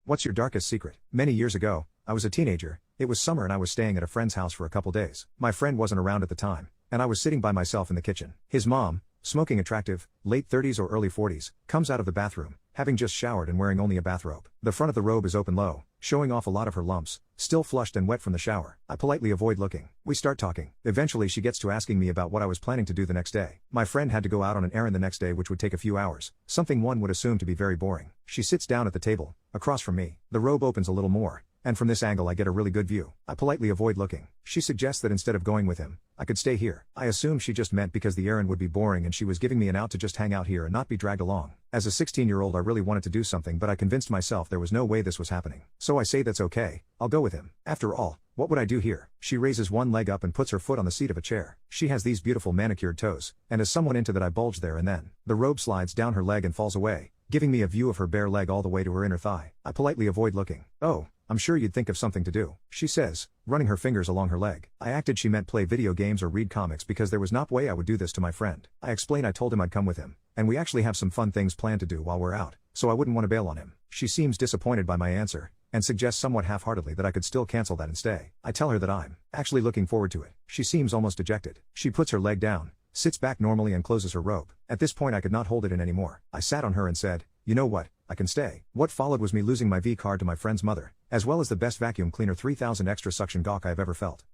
What's your darkest secret? Many years ago, I was a teenager. It was summer and I was staying at a friend's house for a couple days. My friend wasn't around at the time, and I was sitting by myself in the kitchen. His mom, smoking attractive, late 30s or early 40s, comes out of the bathroom, having just showered and wearing only a bathrobe. The front of the robe is open low, showing off a lot of her lumps, still flushed and wet from the shower. I politely avoid looking. We start talking. Eventually she gets to asking me about what I was planning to do the next day. My friend had to go out on an errand the next day which would take a few hours, something one would assume to be very boring. She sits down at the table, across from me. The robe opens a little more, and from this angle I get a really good view. I politely avoid looking. She suggests that instead of going with him, I could stay here. I assumed she just meant because the errand would be boring and she was giving me an out to just hang out here and not be dragged along. As a 16-year-old I really wanted to do something, but I convinced myself there was no way this was happening. So I say that's okay, I'll go with him. After all, what would I do here? She raises one leg up and puts her foot on the seat of a chair. She has these beautiful manicured toes, and as someone into that I bulge there and then. The robe slides down her leg and falls away, giving me a view of her bare leg all the way to her inner thigh. I politely avoid looking. Oh, I'm sure you'd think of something to do, she says, running her fingers along her leg. I acted she meant play video games or read comics because there was no way I would do this to my friend. I explain I told him I'd come with him, and we actually have some fun things planned to do while we're out, so I wouldn't want to bail on him. She seems disappointed by my answer, and suggests somewhat half-heartedly that I could still cancel that and stay. I tell her that I'm actually looking forward to it. She seems almost dejected. She puts her leg down, sits back normally and closes her robe. At this point I could not hold it in anymore. I sat on her and said, "You know what? I can stay." What followed was me losing my V card to my friend's mother, as well as the best vacuum cleaner 3000 extra suction gawk I've ever felt.